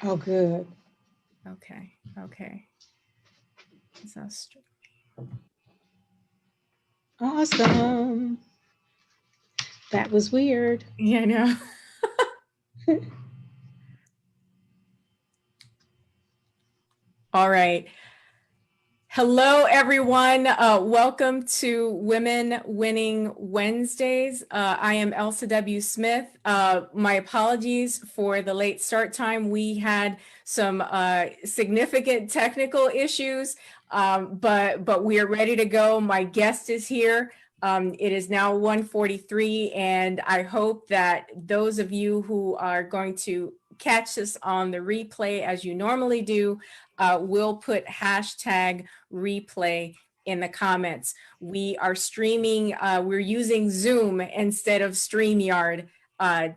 Oh, good. Okay. Okay. So Awesome. That was weird. yeah, I know. All right. Hello, everyone. Welcome to Women Winning Wednesdays. I am Elsa W. Smith. My apologies for the late start time. We had some significant technical issues, but we are ready to go. My guest is here. It is now 1:43, and I hope that those of you who are going to catch this on the replay as you normally do will put hashtag replay in the comments. We are streaming, we're using Zoom instead of StreamYard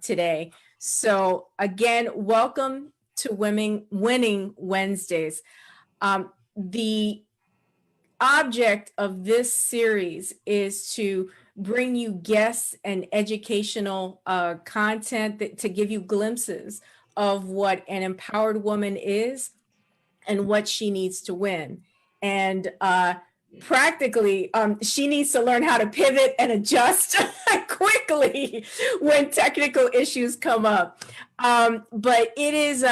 today. So again, welcome to Winning Wednesdays. The object of this series is to bring you guests and educational content to give you glimpses of what an empowered woman is and what she needs to win. And practically, she needs to learn how to pivot and adjust quickly when technical issues come up. But it is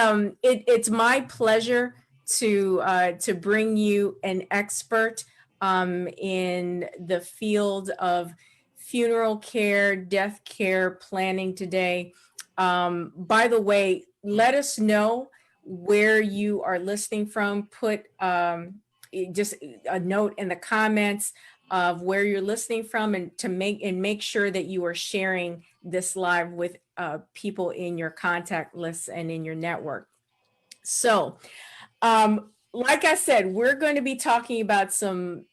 it's my pleasure to bring you an expert in the field of funeral care, death care planning today. By the way, let us know where you are listening from. Put just a note in the comments of where you're listening from, and to make sure that you are sharing this live with people in your contact lists and in your network. So like I said, we're going to be talking about some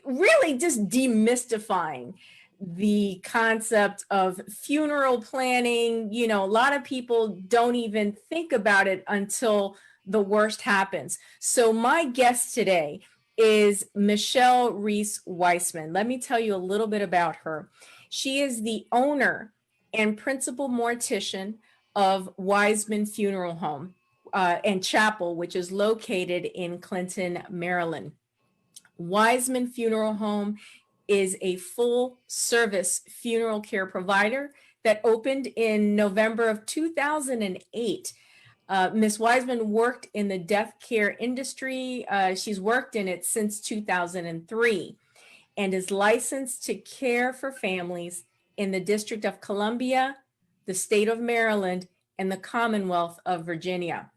really just demystifying the concept of funeral planning. You know, a lot of people don't even think about it until the worst happens. So my guest today is Michelle Reese-Wiseman. Let me tell you a little bit about her. She is the owner and principal mortician of Wiseman Funeral Home and Chapel, which is located in Clinton, Maryland. Wiseman Funeral Home is a full service funeral care provider that opened in November of 2008. Ms. Wiseman worked in the death care industry. She's worked in it since 2003 and is licensed to care for families in the District of Columbia, the state of Maryland, and the Commonwealth of Virginia.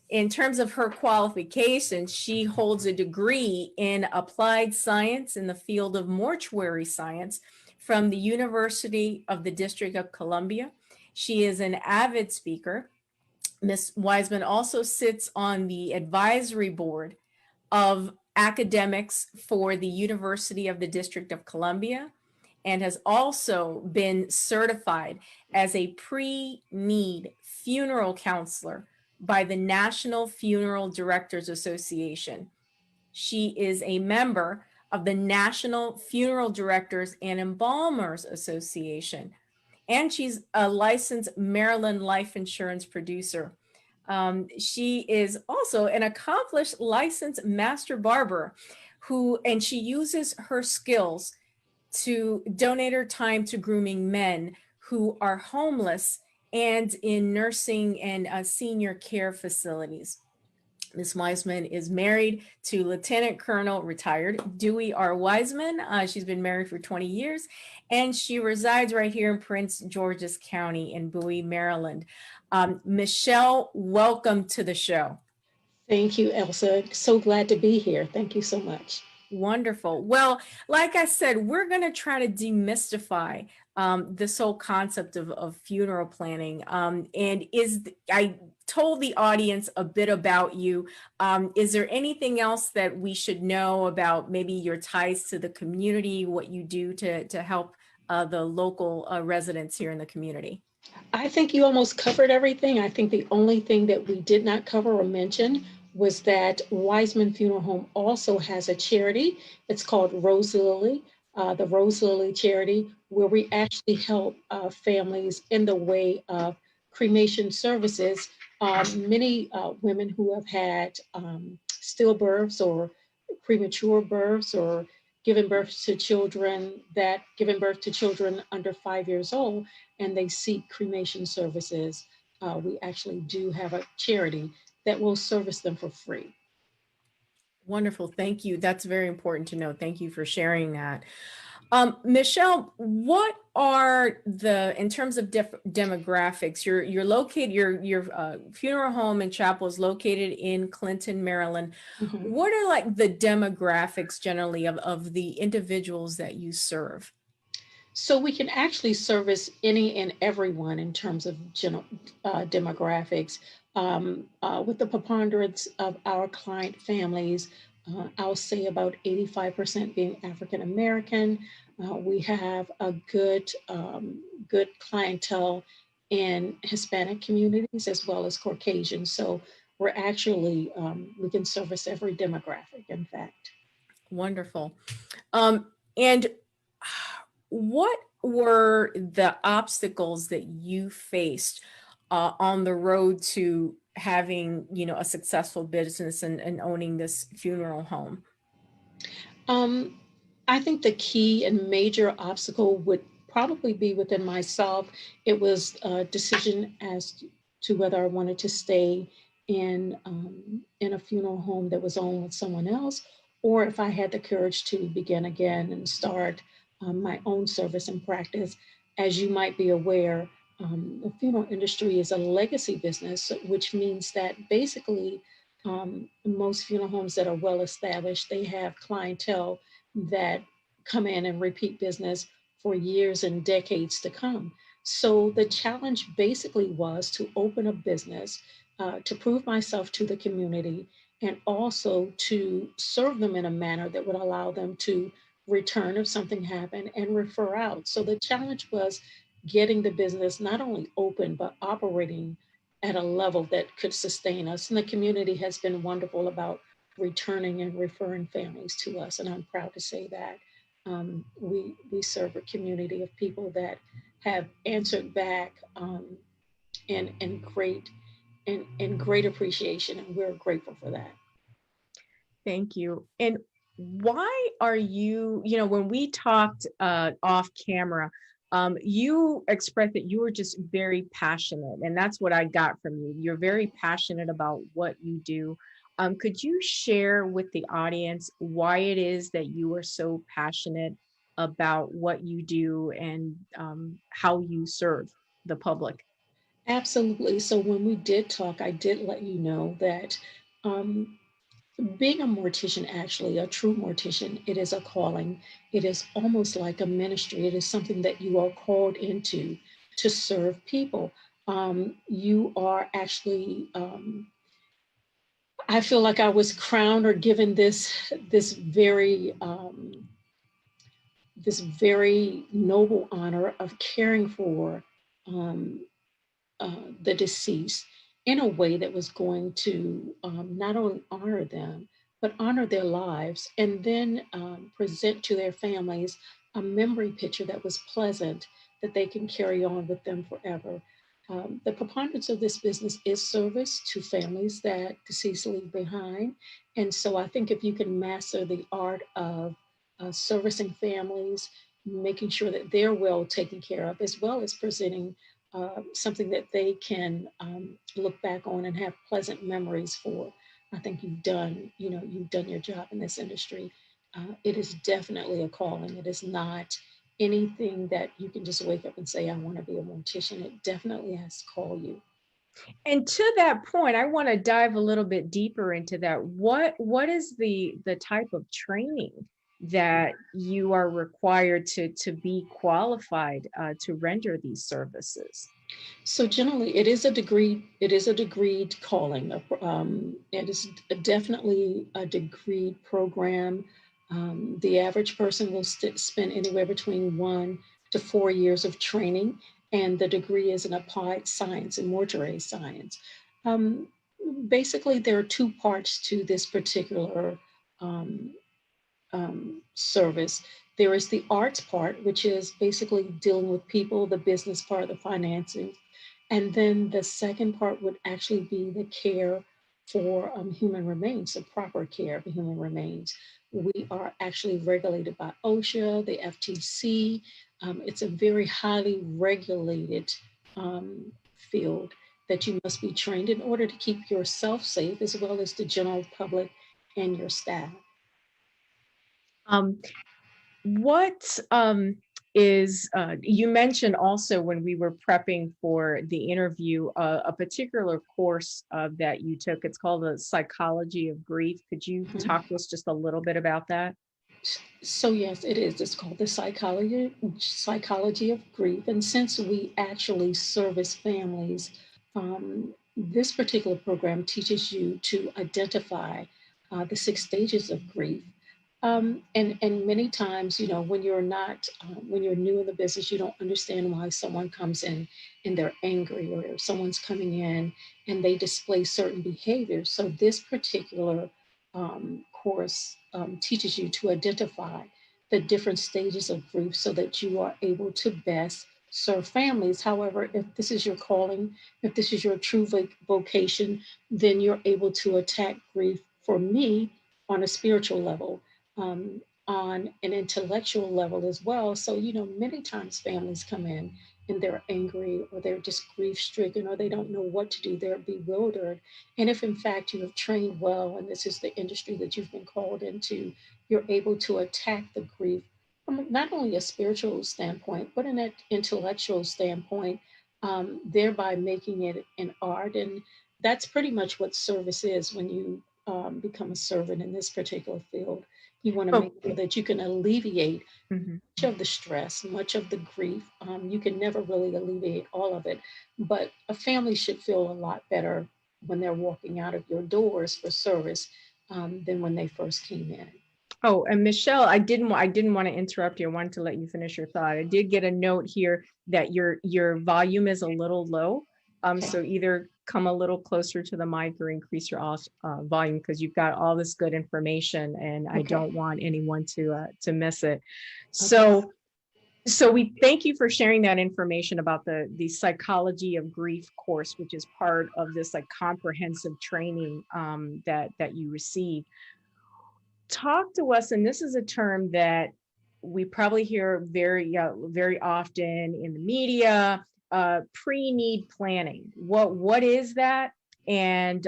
In terms of her qualifications, she holds a degree in applied science in the field of mortuary science from the University of the District of Columbia. She is an avid speaker. Ms. Wiseman also sits on the advisory board of academics for the University of the District of Columbia, and has also been certified as a Preneed funeral counselor by the National Funeral Directors Association. She is a member of the National Funeral Directors and Embalmers Association, and she's a licensed Maryland life insurance producer. She is also an accomplished licensed master barber and she uses her skills to donate her time to grooming men who are homeless and in nursing and senior care facilities. Ms. Wiseman is married to Lieutenant Colonel retired Dewey R. Wiseman. She's been married for 20 years, and she resides right here in Prince George's County in Bowie, Maryland. Michelle, welcome to the show. Thank you, Elsa. So glad to be here. Thank you so much. Wonderful. Well, like I said, we're going to try to demystify this whole concept of funeral planning. I told the audience a bit about you. Is there anything else that we should know about maybe your ties to the community, what you do to help the local residents here in the community? I think you almost covered everything. I think the only thing that we did not cover or mention was that Wiseman Funeral Home also has a charity. It's called Rose Lily, the Rose Lily charity, where we actually help families in the way of cremation services Many women who have had stillbirths or premature births or given birth to children under 5 years old, and they seek cremation services. We actually do have a charity that will service them for free. Wonderful. Thank you. That's very important to know. Thank you for sharing that. Michelle, what are in terms of demographics, you're located, your funeral home and chapel is located in Clinton, Maryland. Mhm. What are like the demographics generally of the individuals that you serve? So we can actually service any and everyone in terms of demographics. With the preponderance of our client families, I'll say about 85% being African American. We have a good clientele in Hispanic communities as well as Caucasian. So we're actually, we can service every demographic, in fact. Wonderful. And what were the obstacles that you faced on the road to having, a successful business and owning this funeral home? Um, I think the key and major obstacle would probably be within myself. It was a decision as to whether I wanted to stay in a funeral home that was owned with someone else, or if I had the courage to begin again and start my own service and practice. As you might be aware, the funeral industry is a legacy business, which means that basically most funeral homes that are well established, they have clientele that come in and repeat business for years and decades to come. So the challenge basically was to open a business, to prove myself to the community, and also to serve them in a manner that would allow them to return if something happened and refer out. So the challenge was getting the business not only open, but operating at a level that could sustain us. And the community has been wonderful about returning and referring families to us. And I'm proud to say that we serve a community of people that have answered back in great appreciation, and we're grateful for that. Thank you. And why are you, when we talked off camera, you expressed that you were just very passionate, and that's what I got from you. You're very passionate about what you do. Could you share with the audience why it is that you are so passionate about what you do and how you serve the public? Absolutely. So when we did talk, I did let you know that um, being a mortician, actually, a true mortician, it is a calling. It is almost like a ministry. It is something that you are called into to serve people. You are actually, I feel like I was crowned or given this very noble honor of caring for um, the deceased in a way that was going to not only honor them, but honor their lives, and then present to their families a memory picture that was pleasant that they can carry on with them forever. The preponderance of this business is service to families that deceased leave behind. And so I think if you can master the art of servicing families, making sure that they're well taken care of, as well as presenting something that they can look back on and have pleasant memories for. I think you've done your job in this industry. It is definitely a calling. It is not anything that you can just wake up and say, I want to be a mortician. It definitely has to call you. And to that point, I want to dive a little bit deeper into that. What is the type of training that you are required to be qualified to render these services? So generally, it is a degree. It is a degreed calling. It is definitely a degreed program. The average person will spend anywhere between 1 to 4 years of training, and the degree is in applied science and mortuary science. Um, Basically, there are two parts to this particular um, service. There is the arts part, which is basically dealing with people, the business part, the financing, And then the second part would actually be the care for human remains, the proper care for human remains. We are actually regulated by OSHA, the FTC. It's a very highly regulated field that you must be trained in order to keep yourself safe, as well as the general public and your staff. What is, you mentioned also when we were prepping for the interview, a particular course that you took. It's called the Psychology of Grief. Could you talk to us just a little bit about that? So yes, it is. It's called the psychology of grief. And since we actually service families, this particular program teaches you to identify the 6 stages of grief. And many times, when you're not, when you're new in the business, you don't understand why someone comes in and they're angry, or someone's coming in and they display certain behaviors. So this particular course teaches you to identify the different stages of grief so that you are able to best serve families. However, if this is your calling, if this is your true vocation, then you're able to attack grief, for me, on a spiritual level, on an intellectual level as well. So, many times families come in and they're angry, or they're just grief stricken, or they don't know what to do, they're bewildered. And if in fact you have trained well, and this is the industry that you've been called into, you're able to attack the grief from not only a spiritual standpoint, but an intellectual standpoint, thereby making it an art. And that's pretty much what service is when you become a servant in this particular field. You want to make sure that you can alleviate much of the stress, much of the grief. You can never really alleviate all of it, but a family should feel a lot better when they're walking out of your doors for service than when they first came in. Oh, and Michelle, I didn't want to interrupt you. I wanted to let you finish your thought. I did get a note here that your volume is a little low. So either come a little closer to the mic or increase your volume, because you've got all this good information, and I don't want anyone to miss it. So we thank you for sharing that information about the Psychology of Grief course, which is part of this comprehensive training that you receive. Talk to us, and this is a term that we probably hear very often in the media, pre-need planning. What is that? And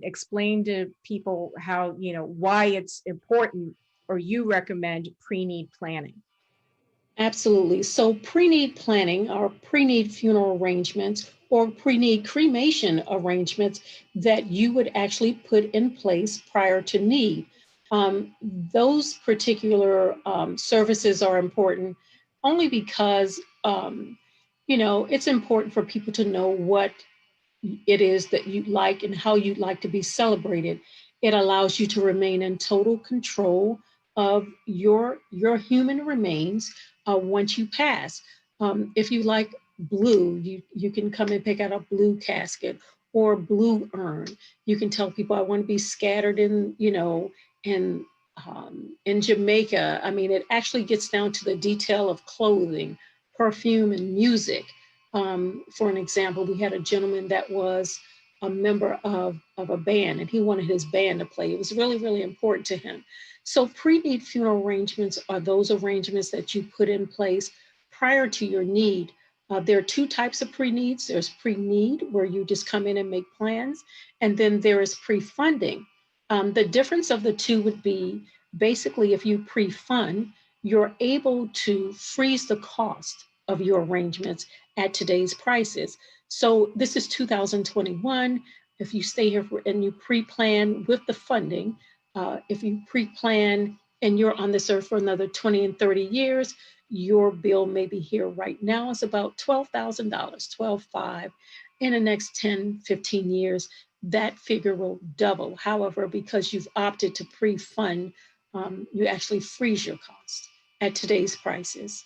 explain to people how, why it's important, or you recommend pre-need planning. Absolutely. So pre-need planning, or pre-need funeral arrangements, or pre-need cremation arrangements that you would actually put in place prior to need. Those particular services are important only because, it's important for people to know what it is that you like and how you'd like to be celebrated. It allows you to remain in total control of your human remains once you pass. If you like blue, you can come and pick out a blue casket or blue urn. You can tell people, I want to be scattered in Jamaica. I mean, it actually gets down to the detail of clothing, perfume, and music. For an example, we had a gentleman that was a member of a band, and he wanted his band to play. It was really, really important to him. So pre-need funeral arrangements are those arrangements that you put in place prior to your need. There are two types of pre-needs. There's pre-need, where you just come in and make plans, and then there is pre-funding. The difference of the two would be, basically, if you pre-fund, you're able to freeze the cost of your arrangements at today's prices. So this is 2021. If you stay here and you pre-plan with the funding, if you pre-plan and you're on this earth for another 20 and 30 years, your bill maybe here right now is about $12,000, $12,500. In the next 10, 15 years, that figure will double. However, because you've opted to pre-fund, you actually freeze your cost at today's prices.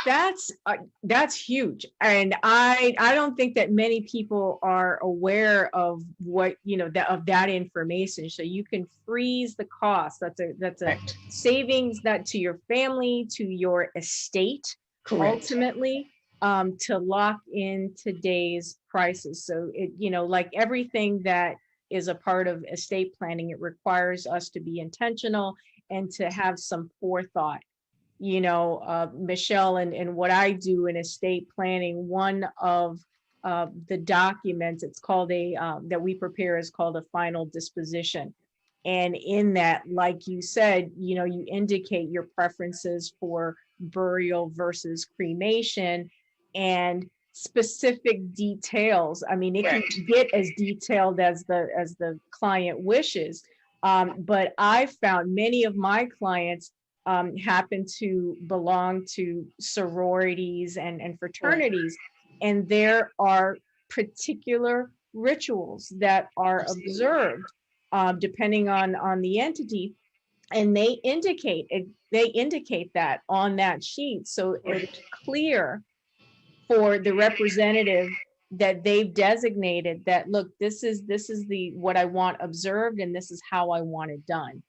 That's huge, and I don't think that many people are aware of what that information. So you can freeze the cost. That's a savings that to your family, to your estate. Correct. Ultimately. to lock in today's prices. So it, like everything that is a part of estate planning, it requires us to be intentional and to have some forethought. Michelle, and what I do in estate planning, one of the documents, it's called that we prepare is called a final disposition. And in that, like you said, you indicate your preferences for burial versus cremation and specific details. I mean, it can get as detailed as the client wishes. But I found many of my clients happen to belong to sororities and fraternities, and there are particular rituals that are observed depending on the entity, and they indicate that on that sheet, so it's clear for the representative that they've designated that, look, this is the what I want observed, and this is how I want it done.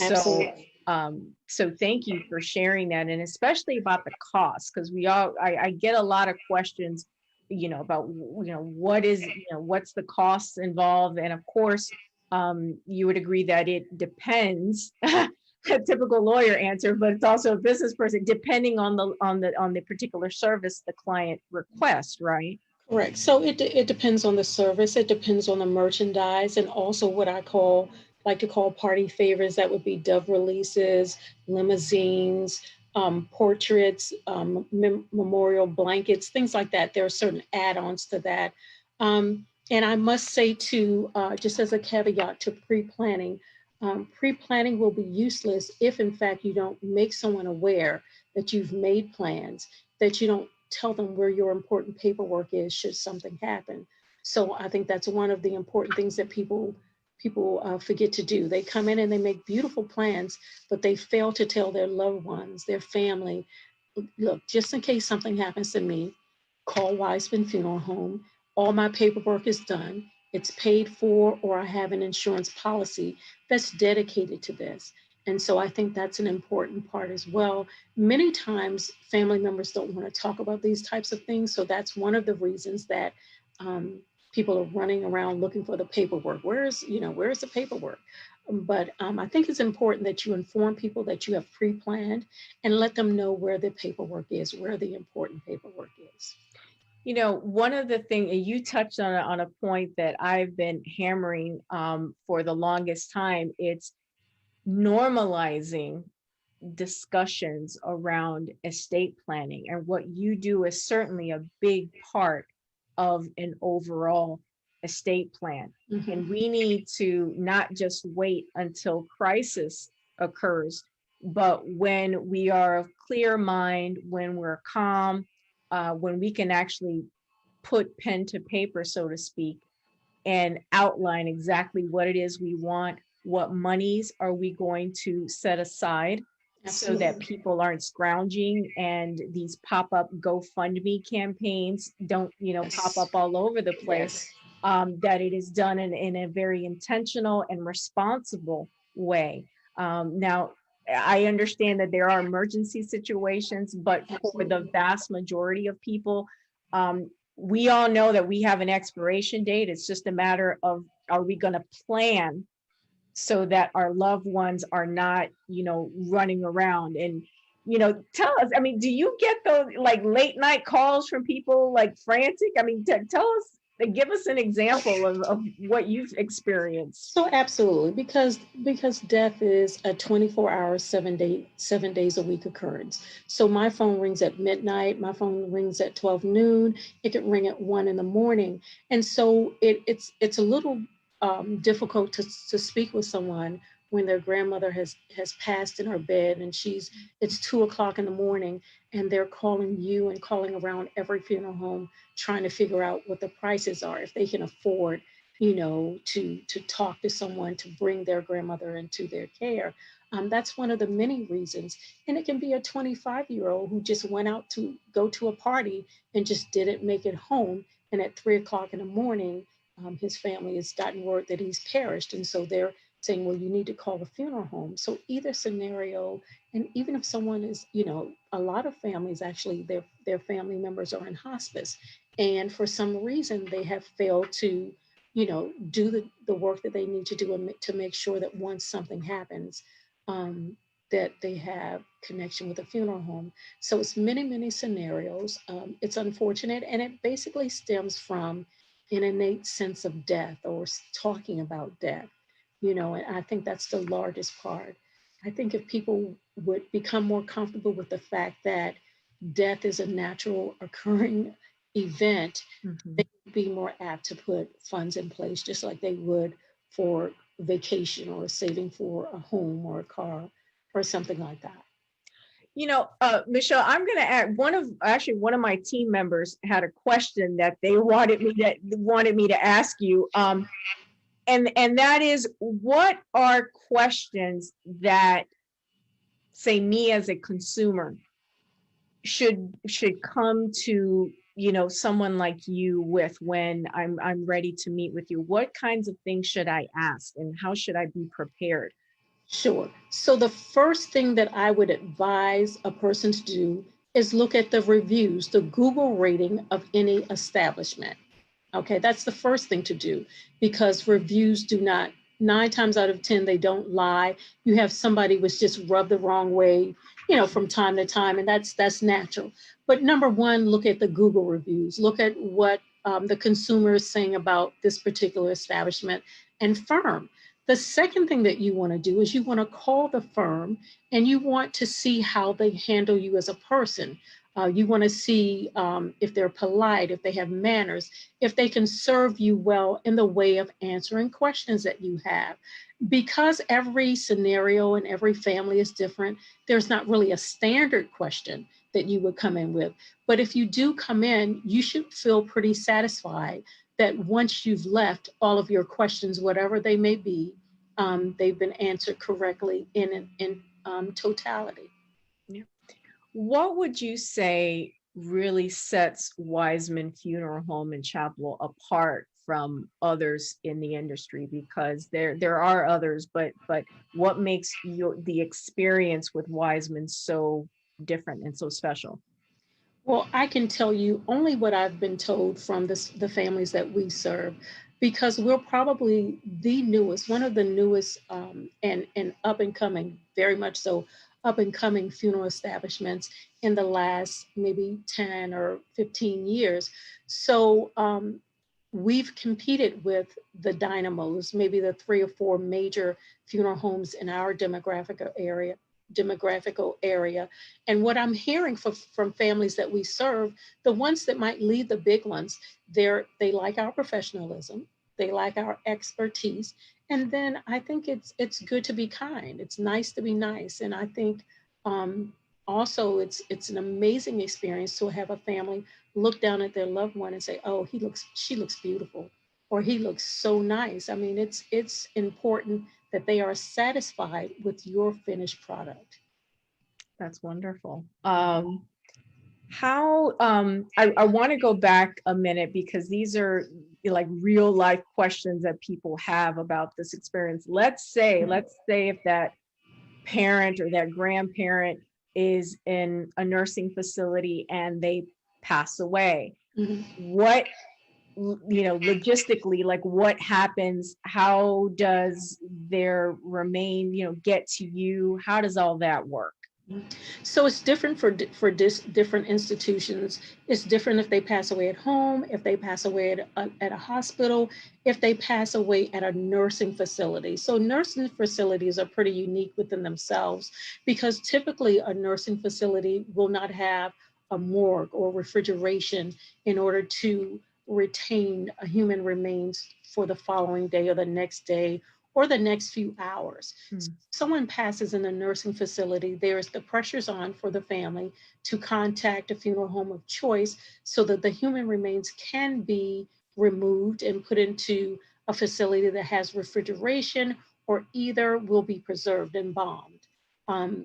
Absolutely. So thank you for sharing that, and especially about the cost, because I get a lot of questions, about what is, what's the costs involved, and of course, you would agree that it depends. A typical lawyer answer, but it's also a business person, depending on the particular service the client requests, right? Correct. So it depends on the service. It depends on the merchandise, and also what I like to call party favors. That would be dove releases, limousines, portraits, memorial blankets, things like that. There are certain add-ons to that. And I must say too, just as a caveat to pre-planning, pre-planning will be useless if in fact you don't make someone aware that you've made plans, that you don't tell them where your important paperwork is should something happen. So I think that's one of the important things that people forget to do. They come in and they make beautiful plans, but they fail to tell their loved ones, their family, look, just in case something happens to me, call Wiseman Funeral Home. All my paperwork is done. It's paid for, or I have an insurance policy that's dedicated to this. And so I think that's an important part as well. Many times family members don't want to talk about these types of things. So that's one of the reasons that people are running around looking for the paperwork. Where's the paperwork? But I think it's important that you inform people that you have pre-planned and let them know where the paperwork is, where the important paperwork is. One of the things you touched on a point that I've been hammering for the longest time, it's normalizing discussions around estate planning. And what you do is certainly a big part of an overall estate plan. Mhm. And we need to not just wait until crisis occurs, but when we are of clear mind, when we're calm, when we can actually put pen to paper, so to speak, and outline exactly what it is we want, what monies are we going to set aside so that Absolutely. people aren't scrounging, and these pop-up GoFundMe campaigns don't, pop up all over the place. Yes. That it is done in a very intentional and responsible way. Now, I understand that there are emergency situations, but for the Absolutely. vast majority of people, we all know that we have an expiration date. It's just a matter of, are we going to plan so that our loved ones are not, running around? And, tell us, I mean, do you get those like late night calls from people like frantic? I mean, tell us, give us an example of what you've experienced. So absolutely, because death is a 24-hour, 7 days a week occurrence. So my phone rings at midnight, my phone rings at 12 noon, it could ring at 1 in the morning. And so it's a little difficult to speak with someone when their grandmother has passed in her bed, and it's 2 o'clock in the morning, and they're calling you and calling around every funeral home trying to figure out what the prices are, if they can afford to talk to someone to bring their grandmother into their care. That's one of the many reasons. And it can be a 25-year-old who just went out to go to a party and just didn't make it home. And at 3 o'clock in the morning, his family has gotten word that he's perished. And so saying, well, you need to call the funeral home. So either scenario, and even if someone is, a lot of families actually, their family members are in hospice, and for some reason they have failed to, do the work that they need to do to make sure that once something happens, um, that they have connection with a funeral home. So it's many, many scenarios. It's unfortunate, and it basically stems from an innate sense of death or talking about death, and I think that's the largest part. I think if people would become more comfortable with the fact that death is a natural occurring event, Mhm. they would be more apt to put funds in place, just like they would for vacation or saving for a home or a car or something like that. Michelle, I'm going to add one of my team members had a question that they wanted me to ask you. And that is, what are questions that, say, me as a consumer should come to someone like you with when I'm ready to meet with you? What kinds of things should I ask, and how should I be prepared? Sure. So the first thing that I would advise a person to do is look at the reviews, the Google rating of any establishment. Okay, that's the first thing to do, because reviews do not, 9 times out of 10, they don't lie. You have somebody was just rubbed the wrong way, from time to time, and that's natural. But number one, look at the Google reviews. Look at what the consumer is saying about this particular establishment and firm. The second thing that you want to do is you want to call the firm and you want to see how they handle you as a person. You want to see if they're polite, if they have manners, if they can serve you well in the way of answering questions that you have. Because every scenario and every family is different, there's not really a standard question that you would come in with. But if you do come in, you should feel pretty satisfied that once you've left, all of your questions, whatever they may be, they've been answered correctly in totality. Yeah. What would you say really sets Wiseman Funeral Home and Chapel apart from others in the industry? Because there are others, but what makes the experience with Wiseman so different and so special? Well, I can tell you only what I've been told from the families that we serve, because we're probably the newest, one of the newest, and up and coming, very much so, up and coming funeral establishments in the last maybe 10 or 15 years. So we've competed with the dynamos, maybe the 3 or 4 major funeral homes in our demographical area. And what I'm hearing from families that we serve, the ones that might lead the big ones, they like our professionalism, they like our expertise, and then I think it's good to be kind. It's nice to be nice, and I think um, also it's an amazing experience to have a family look down at their loved one and say, "Oh, she looks beautiful," or "He looks so nice." I mean, it's important that they are satisfied with your finished product. That's wonderful. How I want to go back a minute, because these are like real life questions that people have about this experience. Let's say if that parent or that grandparent is in a nursing facility and they pass away. Mhm. What, logistically, like, what happens? How does their remain, get to you? How does all that work? So it's different for different institutions. It's different if they pass away at home, if they pass away at a hospital, if they pass away at a nursing facility. So nursing facilities are pretty unique within themselves, because typically a nursing facility will not have a morgue or refrigeration in order to retain a human remains for the following day or the next day or the next few hours. Hmm. Someone passes in a nursing facility, there's the pressures on for the family to contact a funeral home of choice so that the human remains can be removed and put into a facility that has refrigeration or either will be preserved and bombed.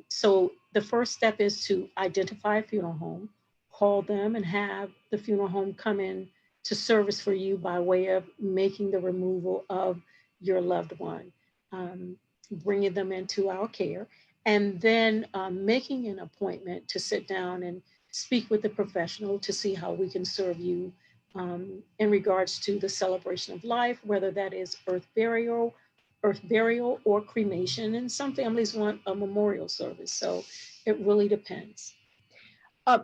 So the first step is to identify a funeral home, call them, and have the funeral home come in to service for you by way of making the removal of your loved one. bringing them into our care, and then making an appointment to sit down and speak with the professional to see how we can serve you in regards to the celebration of life, whether that is earth burial or cremation. And some families want a memorial service, so it really depends.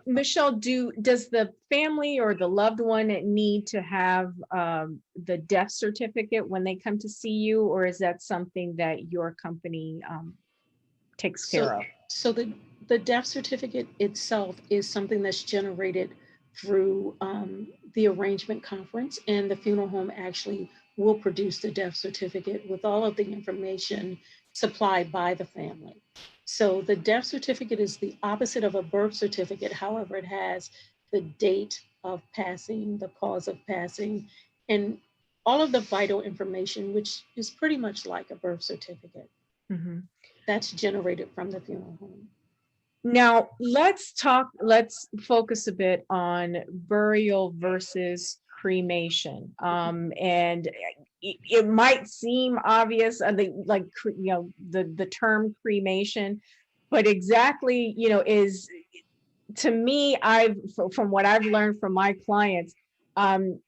Michelle, does the family or the loved one need to have the death certificate when they come to see you, or is that something that your company takes So, care of? so the death certificate itself is something that's generated through the arrangement conference, and the funeral home actually will produce the death certificate with all of the information supplied by the family. So the death certificate is the opposite of a birth certificate. However, it has the date of passing, the cause of passing, and all of the vital information, which is pretty much like a birth certificate. Mhm. That's generated from the funeral home. Now, let's focus a bit on burial versus cremation. And it might seem obvious, the term cremation, but exactly, is to me, from what I've learned from my clients, um,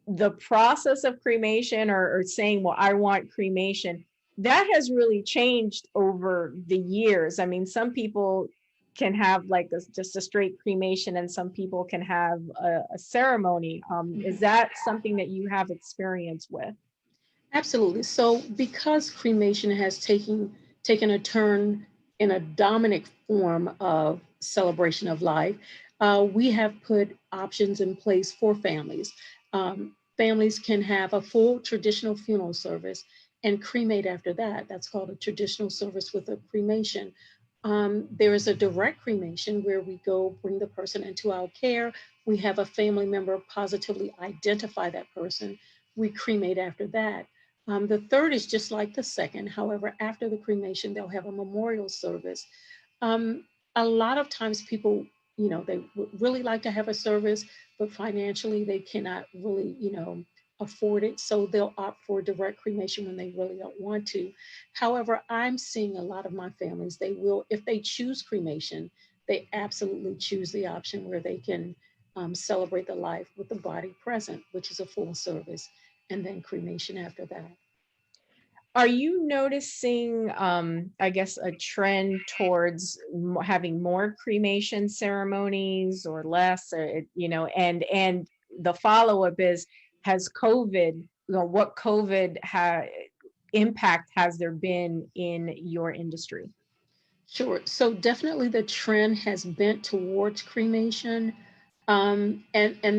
the process of cremation or saying, well, I want cremation, that has really changed over the years. I mean, some people can have like just a straight cremation, and some people can have a ceremony. Is Mhm. that something that you have experience with? Absolutely. So, because cremation has taken a turn in a dominant form of celebration of life, we have put options in place for families. Families can have a full traditional funeral service and cremate after that. That's called a traditional service with a cremation. There is a direct cremation where we go bring the person into our care. We have a family member positively identify that person. We cremate after that. The third is just like the second. However, after the cremation, they'll have a memorial service. Um, a lot of times people, they would really like to have a service, but financially they cannot really, afford it. So they'll opt for direct cremation when they really don't want to. However, I'm seeing a lot of my families, they will, if they choose cremation, they absolutely choose the option where they can celebrate the life with the body present, which is a full service, and then cremation after that. Are you noticing, I guess, a trend towards having more cremation ceremonies or less, or and the follow up is, has COVID, what COVID impact has there been in your industry? Sure. So definitely the trend has bent towards cremation. And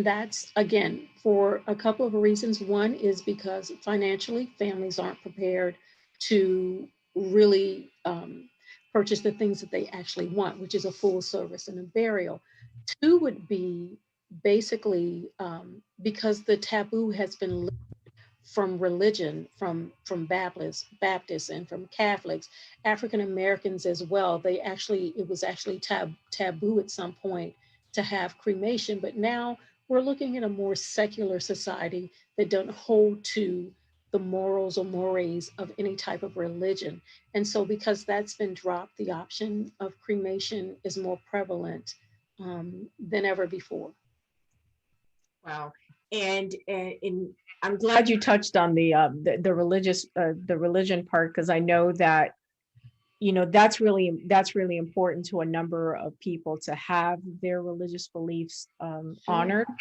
that's again for a couple of reasons. One is because financially families aren't prepared to really purchase the things that they actually want, which is a full service and a burial. Two would be basically because the taboo has been from religion, from Baptists and from Catholics, African Americans as well. It was actually taboo at some point to have cremation, but now we're looking at a more secular society that don't hold to the morals or mores of any type of religion. And so, because that's been dropped, the option of cremation is more prevalent than ever before. Wow. And I'm glad you touched on the religious the religion part, because I know that that's really important to a number of people to have their religious beliefs Sure, honored um,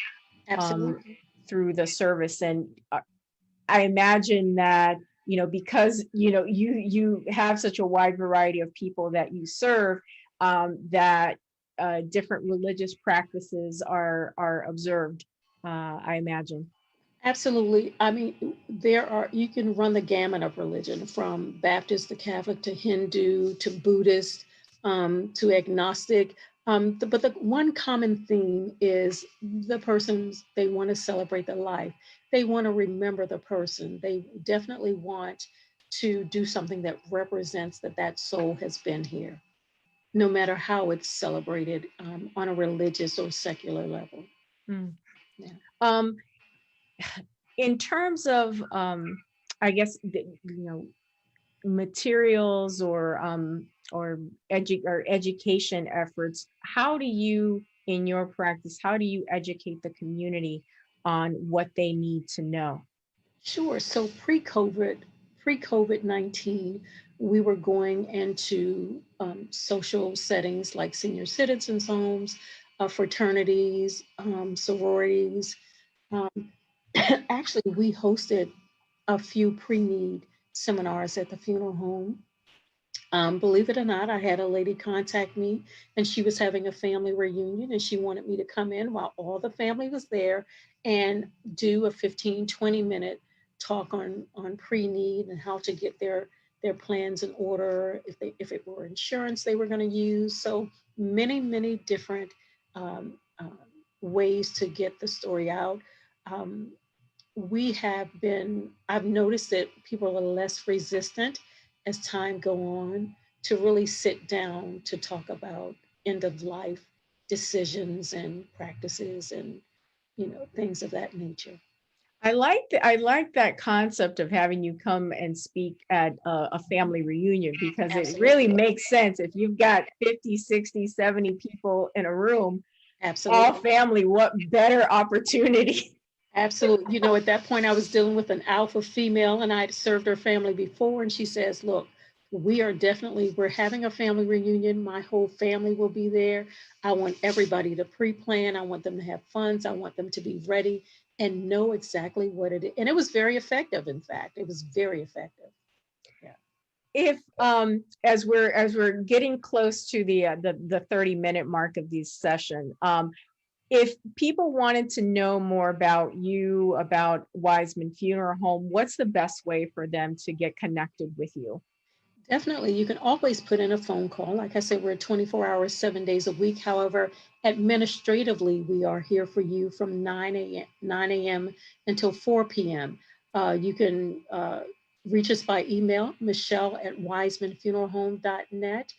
absolutely. through the service. And I imagine that because you have such a wide variety of people that you serve, that different religious practices are observed, I imagine. Absolutely. I mean, you can run the gamut of religion from Baptist to Catholic to Hindu to Buddhist to agnostic. But the one common theme is the persons, they want to celebrate the life. They want to remember the person. They definitely want to do something that represents that that soul has been here, no matter how it's celebrated on a religious or secular level. Mm. Yeah. Um, in terms of, I guess, materials or education efforts, how do you, in your practice, how do you educate the community on what they need to know? Sure. So pre-COVID-19, we were going into social settings like senior citizens' homes, fraternities, sororities. Um, Actually, we hosted a few pre-need seminars at the funeral home. Believe it or not, I had a lady contact me and she was having a family reunion and she wanted me to come in while all the family was there and do a 15, 20-minute talk on pre-need and how to get their plans in order, if it were insurance they were going to use. So many different ways to get the story out. Um, I've noticed that people are less resistant as time go on to really sit down to talk about end of life decisions and practices and things of that nature. I like that concept of having you come and speak at a family reunion, because it really Absolutely. makes sense. If you've got 50, 60, 70 people in a room, all Absolutely. family, what better opportunity? Absolutely. At that point, I was dealing with an alpha female and I'd served her family before. And she says, look, we're having a family reunion. My whole family will be there. I want everybody to pre-plan. I want them to have funds. I want them to be ready and know exactly what it is. And it was very effective. In fact, it was very effective. Yeah. If as we're getting close to the 30-minute mark of these session, if people wanted to know more about you, about Wiseman Funeral Home, what's the best way for them to get connected with you? Definitely. You can always put in a phone call. Like I said, we're 24 hours, 7 days a week. However, administratively, we are here for you from 9 a.m. until 4 p.m. You can reach us by email, michelle@wisemenfuneralhome.net.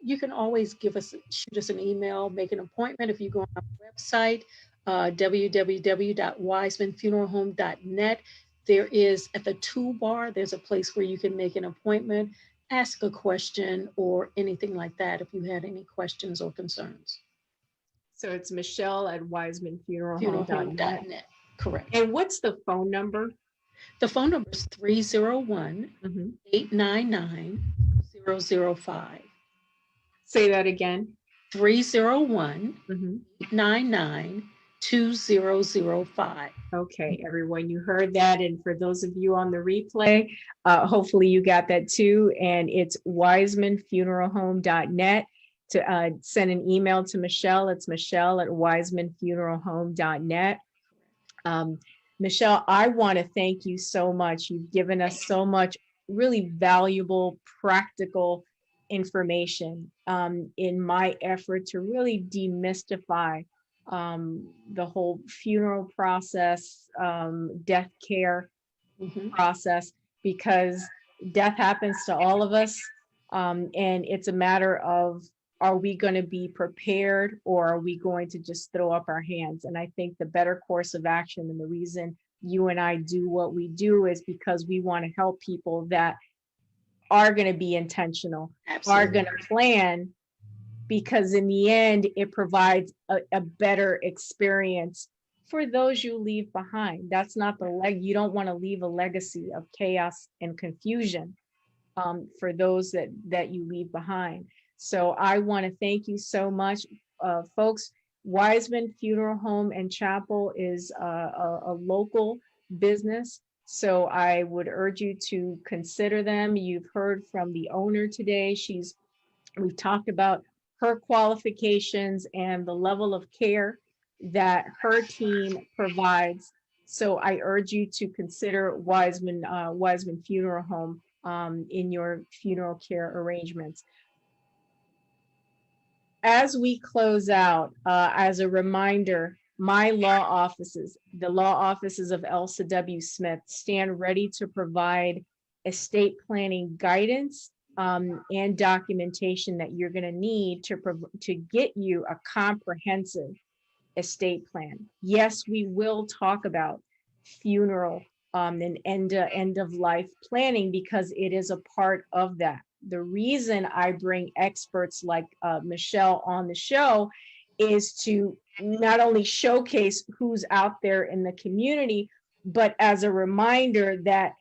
You can always shoot us an email, make an appointment if you go on our website, www.wisemenfuneralhome.net. There is at the toolbar, there's a place where you can make an appointment, ask a question, or anything like that if you had any questions or concerns. So it's Michelle at wisemenfuneralhome.net. Funeralhome.net. Correct. And what's the phone number? The phone number is 301 Mhm. 899 005. Say that again. 301 Mhm. 899 2005. Okay, everyone, you heard that. And for those of you on the replay, hopefully you got that too. And it's wisemenfuneralhome.net. To send an email to Michelle, it's michelle@wisemenfuneralhome.net. Michelle, I want to thank you so much. You've given us so much really valuable, practical information in my effort to really demystify the whole funeral process, death care Mhm. process, because death happens to all of us. And it's a matter of, are we going to be prepared, or are we going to just throw up our hands? And I think the better course of action, and the reason you and I do what we do, is because we want to help people that are going to be intentional, are Absolutely. going to plan, because in the end, it provides a better experience for those you leave behind. That's not you don't want to leave a legacy of chaos and confusion for those that you leave behind. So I want to thank you so much, folks. Wiseman Funeral Home and Chapel is a local business, so I would urge you to consider them. You've heard from the owner today. We've talked about her qualifications and the level of care that her team provides. So I urge you to consider Wiseman Funeral Home in your funeral care arrangements. As we close out, as a reminder, my law offices, the law offices of Elsa W. Smith, stand ready to provide estate planning guidance and documentation that you're going to need to get you a comprehensive estate plan. Yes, we will talk about funeral and end of life planning, because it is a part of that. The reason I bring experts like Michelle on the show is to not only showcase who's out there in the community, but as a reminder that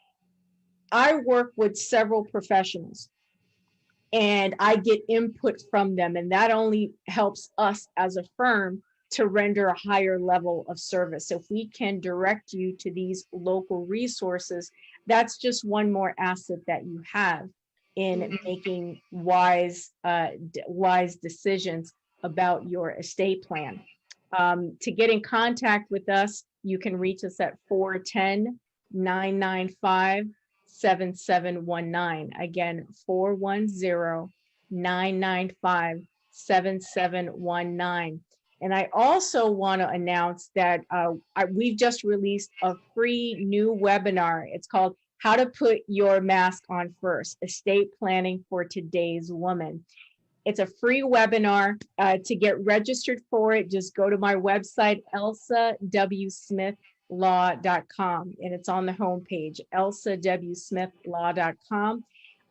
I work with several professionals and I get input from them, and that only helps us as a firm to render a higher level of service. So if we can direct you to these local resources, that's just one more asset that you have in making wise decisions about your estate plan. To get in contact with us, you can reach us at 410-995-7719. Again, 410-995-7719. And I also want to announce that we've just released a free new webinar. It's called How to Put Your Mask On First, Estate Planning for Today's Woman. It's a free webinar. To get registered for it, just go to my website, elsawsmithlaw.com, and it's on the homepage, elsawsmithlaw.com.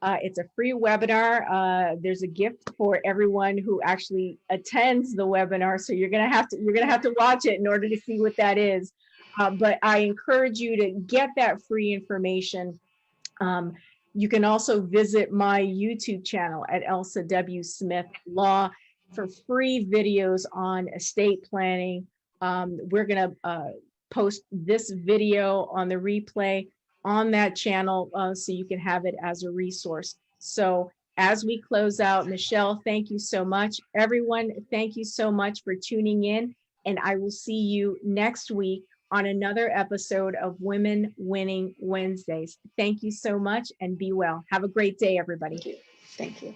It's a free webinar. There's a gift for everyone who actually attends the webinar, so you're gonna have to watch it in order to see what that is. But I encourage you to get that free information. You can also visit my YouTube channel at Elsa W. Smith Law for free videos on estate planning. We're going to post this video on the replay on that channel so you can have it as a resource. So as we close out, Michelle, thank you so much. Everyone, thank you so much for tuning in, and I will see you next week on another episode of Women Winning Wednesdays. Thank you so much and be well. Have a great day, everybody. Thank you. Thank you.